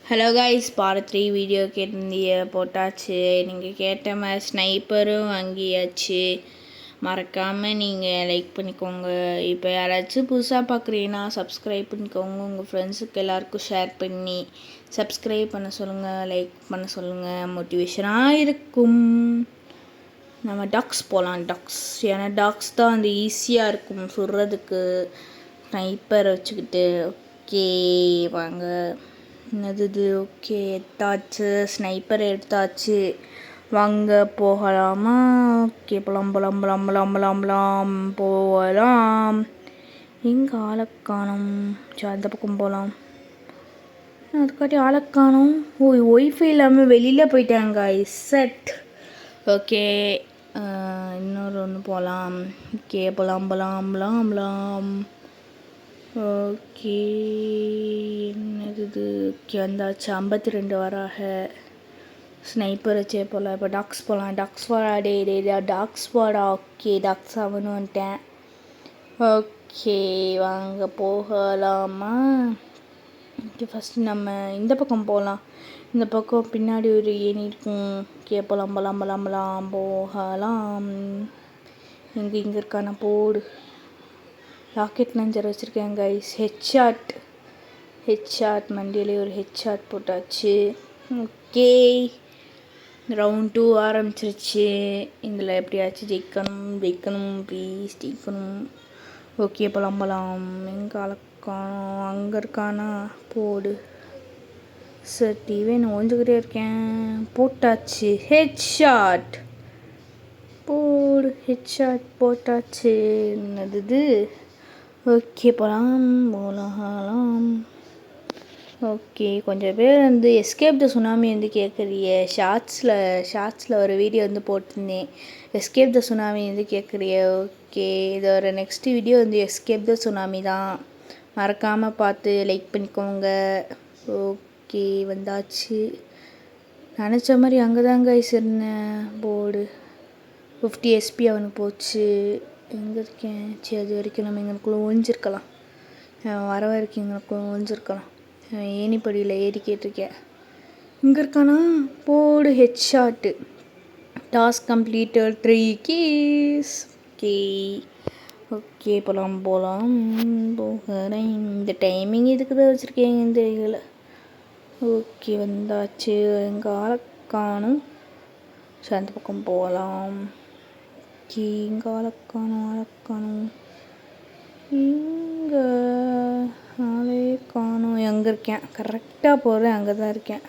Hello guys, part 3 video கேட்டிருந்தீங்க, போட்டாச்சு. நீங்கள் கேட்ட மாதிரி ஸ்னைப்பரும் வாங்கியாச்சு. மறக்காமல் நீங்கள் லைக் பண்ணிக்கோங்க. இப்போ யாராச்சும் புதுசாக பார்க்குறீங்கன்னா சப்ஸ்கிரைப் பண்ணிக்கோங்க. உங்கள் ஃப்ரெண்ட்ஸுக்கு எல்லாருக்கும் ஷேர் பண்ணி சப்ஸ்கிரைப் பண்ண சொல்லுங்கள், லைக் பண்ண சொல்லுங்கள். மோட்டிவேஷனாக இருக்கும். நம்ம டாக்ஸ் போகலாம். டாக்ஸ், ஏன்னா டாக்ஸ் தான் அந்த ஈஸியாக இருக்கும் சுடுறதுக்கு. ஸ்னைப்பர் வச்சுக்கிட்டு. ஓகே வாங்க. என்னது இது? ஓகே, எடுத்தாச்சு. ஸ்னைப்பர் எடுத்தாச்சு. வாங்க போகலாமா? ஓகே, போகலாம். போகலாம். எங்கே ஆளக்கானம்? சரி, அந்த பக்கம் போகலாம். அதுக்காட்டி ஆளக்கானம். ஒய்ஃபை இல்லாமல் வெளியில் போயிட்டாங்க. செட். ஓகே, இன்னொரு ஒன்று போகலாம். ஓகே, போகலாம். ஓகே, என்னது இது? ஓகே, வந்தாச்சு. 52 வராக. ஸ்னைப்பர் வச்சே போகலாம். இப்போ டாக்ஸ் போகலாம். டாக்ஸ் வாடா. டாக்ஸ் வாடா. ஓகே, டாக்ஸ் ஆகணும் வந்துட்டேன். ஓகே, வாங்க போகலாமா? ஓகே, ஃபஸ்ட்டு நம்ம இந்த பக்கம் போகலாம். இந்த பக்கம் பின்னாடி ஒரு ஏணி இருக்கும். ஓகே, போகலாம். இங்கே இருக்கான போடு. ராக்கெட் லான்ச்சர் வச்சுருக்கேன் கைஸ். ஹெட்ஷாட் மண்டியிலே ஒரு ஹெட்ஷாட் போட்டாச்சு. ஓகே, ரவுண்ட் 2 ஆரம்பிச்சிருச்சு. இதில் எப்படியாச்சும் ஜெயிக்கணும் ப்ளீஸ், ஜெயிக்கணும். ஓகே, போகலாம். எங்கே அழக்கானோ? அங்கே இருக்கானா? போடு. சார் டிவி நான் ஓஞ்சுக்கிட்டே இருக்கேன். போட்டாச்சு. ஹெட்ஷாட் போடு. ஹெட்ஷாட் போட்டாச்சு. என்னது? ஓகே, போகலாம். ஓகே, கொஞ்சம் பேர் வந்து எஸ்கேப் த சுனாமி வந்து கேட்குறிய. ஷார்ட்ஸில் ஒரு வீடியோ வந்து போட்டிருந்தேன். எஸ்கேப் த சுனாமி வந்து கேட்குறிய. ஓகே, இது ஒரு நெக்ஸ்ட் வீடியோ வந்து எஸ்கேப் த சுனாமி தான். மறக்காமல் பார்த்து லைக் பண்ணிக்கோங்க. ஓகே, வந்தாச்சு. நினச்ச மாதிரி அங்கே தாங்க இருந்தேன். போர்டு 50 SP அவனுக்கு போச்சு. எங்கே இருக்கேன்? சரி, அது வரைக்கும் நம்ம எங்களுக்குள்ளே ஒழிஞ்சிருக்கலாம். வர வரைக்கும் எங்களுக்குள்ளே ஒழிஞ்சிருக்கலாம். ஏணிப்படியில் ஏறிக்கிட்டுருக்கேன். இங்கே இருக்கானா? போடு. Headshot. Task completed 3 keys. Okay, போகலாம். போகிறேன். இந்த டைமிங் இதுக்கு தான் வச்சுருக்கேங்க தெரியல. ஓகே, வந்தாச்சு. எங்கள் ஆளக்கானும். சரி, அந்த பக்கம் போகலாம். இங்கே ஆளக்கானும். இங்கே ஆளே காணும். எங்கே இருக்கேன்? கரெக்டாக போகிறேன். அங்கே தான் இருக்கேன்.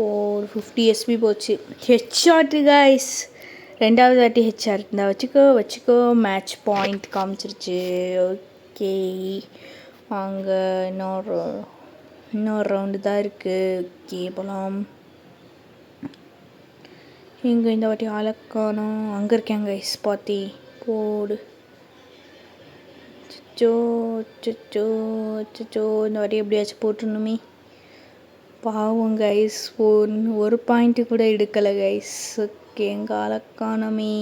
ஒரு 50 SP போச்சு. Headshot guys. 2வது வாட்டி ஹெட்ஷாட் இருந்தால் வச்சுக்கோ. Match point காமிச்சிருச்சு. ஓகே, அங்கே இன்னொரு ரவுண்டு தான் இருக்குது. ஓகே, போகலாம். இங்கே இந்த வாட்டி ஆளக்கானோம். அங்கே இருக்கேன் கைஸ். பாத்தி போடு. சச்சோ, இந்த வாட்டி எப்படியாச்சும் போட்டுருணுமே. பாவம் கைஸ், ஒரு பாயிண்ட்டு கூட எடுக்கலை கைஸ். ஓகே, எங்கே ஆளக்கானமே.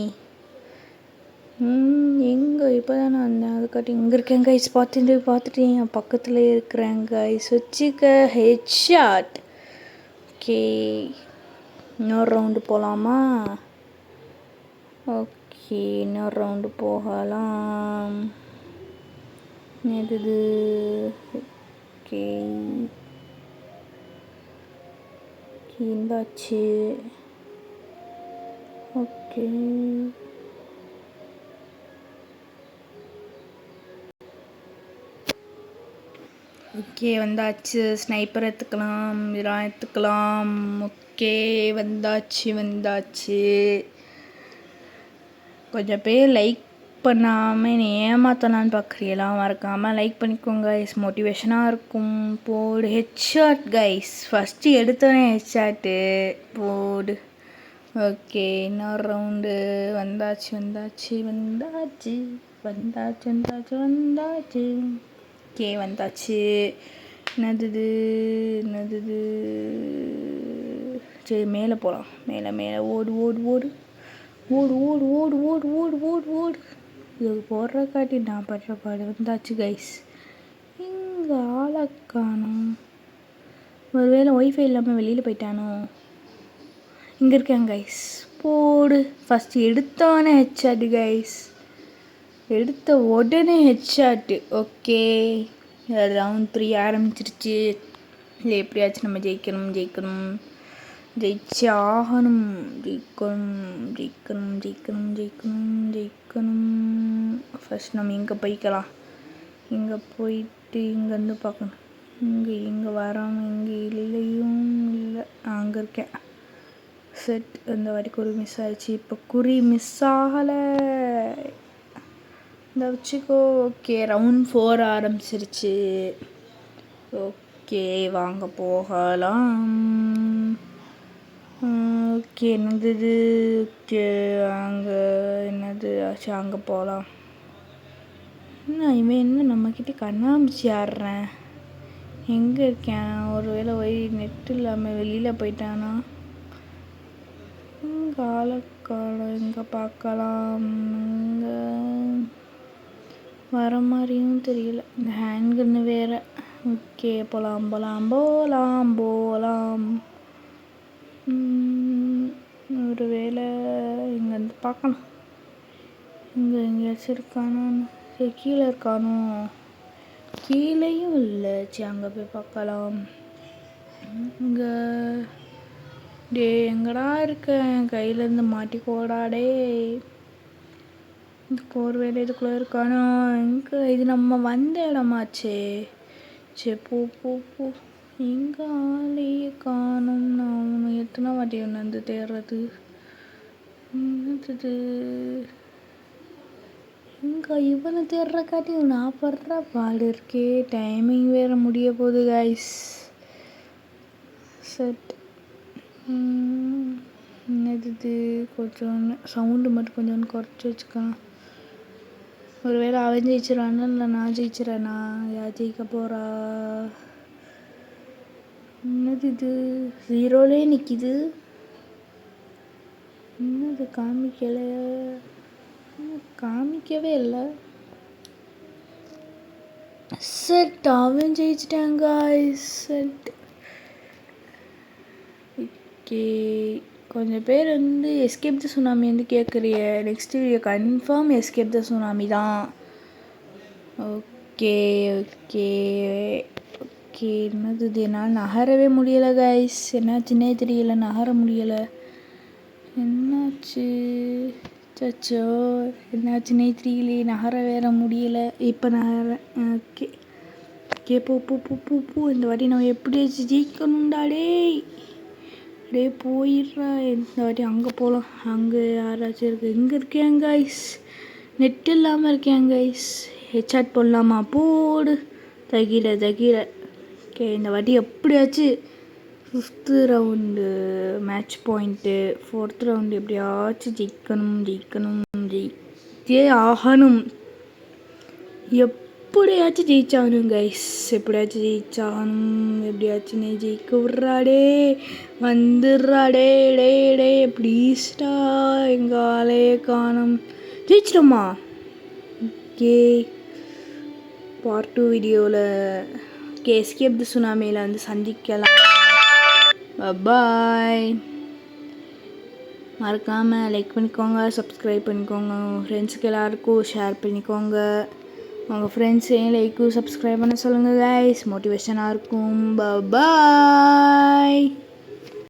எங்கே இப்போ தான் நான் வந்தேன். அதுக்காட்டி இங்கே இருக்கேன் கைஸ். பார்த்துட்டேன். என் பக்கத்தில் இருக்கிறேன் கைஸ். வச்சுக்க. ஹெட்ஷாட். ஓகே, இன்னொரு ரவுண்டு போகலாமா? ஓகே, இன்னொரு ரவுண்டு போகலாம். எது? ஓகே, இருந்தாச்சு. ஓகே, வந்தாச்சு. ஸ்னைப்பர் எடுத்துக்கலாம், இதெல்லாம் எடுத்துக்கலாம். ஓகே, வந்தாச்சு. கொஞ்சம் பேர் லைக் பண்ணாமல் என்னை ஏமாற்றலான்னு பார்க்குறீங்களா? மறக்காமல் லைக் பண்ணிக்கோங்க கைஸ். மோட்டிவேஷனாக இருக்கும். போடு. Headshot guys. ஃபஸ்ட்டு எடுத்தோடனே ஹெட்ஷாட்டு. போடு. ஓகே, இன்னொரு ரவுண்டு. வந்தாச்சு. ஓகே, வந்தாச்சு. என்னது? சரி, மேலே போகலாம். மேலே ஓடு. இது போடுற நான் படுற பாடு. வந்தாச்சு கைஸ். இங்கே ஆளக்கானம். ஒருவேளை ஒய்ஃபை இல்லாமல் வெளியில் போயிட்டானோ. இங்கே இருக்கேன் கைஸ். போடு. ஃபஸ்ட்டு எடுத்தோடனே ஹெட்ஷாட்டு கைஸ். எடுத்த உடனே ஹெட்ஷாட்டு. ஓகே, ரவுண்ட் 3 ஆரம்பிச்சிருச்சு. இல்லை எப்படியாச்சும் நம்ம ஜெயிக்கணும் ஜெயிச்சு ஆகணும். ஜெயிக்கணும். ஃபஸ்ட் நம்ம இங்கே போய்க்கலாம். இங்கே போயிட்டு இங்கேருந்து பார்க்கணும். இங்கே வராமல் இங்கே இல்லையும் இல்லை. அங்கே இருக்கேன். செட். இந்த வாட்டி குறி மிஸ் ஆகிடுச்சு. இப்போ குறி மிஸ் ஆகலை. இந்த வச்சுக்கோ. ஓகே, ரவுண்ட் 4 ஆரம்பிச்சிருச்சு. ஓகே, வாங்க போகலாம். ஓகே, என்னது? ஓகே, அங்கே என்னது ஆச்சு? அங்கே போகலாம். இவன் என்ன நம்மக்கிட்ட கண்ணாமூச்சி ஆடுறேன். எங்கே இருக்கேன்? ஒரு வேளை நெட் இல்லாமல் வெளியில் போயிட்டானா? இங்கே ஆளக்காலம். இங்கே பார்க்கலாம். இங்கே வர மாதிரியும் தெரியல. இந்த ஹேண்ட்கன்னு வேறு. ஓகே, போகலாம். ஒரு வேளை இங்கேருந்து பார்க்கணும். இங்கே எங்கேயாச்சும் இருக்கானான்னு. சரி, கீழே இருக்கானோ? கீழேயும் இல்லை. சரி, அங்கே போய் பார்க்கலாம். இங்கே எங்கடா இருக்கேன்? கையிலேருந்து மாட்டிக்கோடாடே. ஒரு வேளை இதுக்குள்ளே இருக்கானோ? இங்கே இது நம்ம வந்த இடமாச்சே. சரி, போ. எங்கே ஆளையே காணும். நான் அவனை எத்தனை வாட்டி வந்து தேடுறது. என்னது? இங்கே இவனை தேடுறக்காட்டி நான் படுற பாடு இருக்கே. டைமிங் வேறு முடிய போகுது கைஸ். செட். என்னது? கொஞ்சம் சவுண்டு மட்டும் கொஞ்சம் குறைச்சி வச்சுக்கலாம். ஒருவேளை அவன் ஜெயிச்சிடறானா இல்லை நான் ஜெயிச்சிடறேனா? யார் ஜெயிக்க போகிறா? என்னது இது? 0லே நிற்கிது. என்னது? காமிக்கவே இல்லை. செட். அவன் ஜெயிச்சிட்டாங்க. செட். ஓகே, கொஞ்சம் பேர் வந்து எஸ்கேப் த சுனாமி வந்து கேட்குறிய. Next video confirm escape the tsunami தான். ஓகே. என்னது? என்னால் நகரவே முடியலை கைஸ். என்னாச்சுன்னே தெரியல. நகர முடியலை. என்னாச்சு? சச்சோ, என்னாச்சுன்னே தெரியலையே. நகர வேற முடியலை. இப்போ நகரேன். ஓகே, போ. இந்த வாட்டி நம்ம எப்படியாச்சும் ஜெயிக்கணும்டாடே. போயிடுறா. இந்த வாட்டி அங்கே போகலாம். அங்கே யாராச்சும் இருக்குது. எங்கே இருக்கேன் கைஸ்? நெட் இல்லாமல் இருக்கேன் கைஸ். ஹெட்சாட் போடலாமா? போடு. தகிர. ஓகே, இந்த வாட்டி எப்படியாச்சும் 5th round match point. 4th round எப்படியாச்சும் ஜெயிச்சே ஆகணும். எப்படியாச்சும் ஜெயிச்சாகணும் கைஸ். எப்படியாச்சும் நீ ஜெயிக்க விட்றாடே. வந்துடுறாடே. டே ப்ளீஸ்டா. எங்கள் ஆளையே காணும். ஜெயிச்சிட்டோமா? ஓகே, பார்ட் 2 வீடியோவில் எஸ்கேப் தி சுனாமியில் வந்து சந்திக்கலாம். பாய். மறக்காமல் லைக் பண்ணிக்கோங்க, சப்ஸ்கிரைப் பண்ணிக்கோங்க. உங்கள் ஃப்ரெண்ட்ஸுக்கு எல்லாருக்கும் ஷேர் பண்ணிக்கோங்க. உங்கள் ஃப்ரெண்ட்ஸையும் லைக்கும் சப்ஸ்கிரைப் பண்ண சொல்லுங்கள் கைஸ். மோட்டிவேஷனாக இருக்கும். பாய்.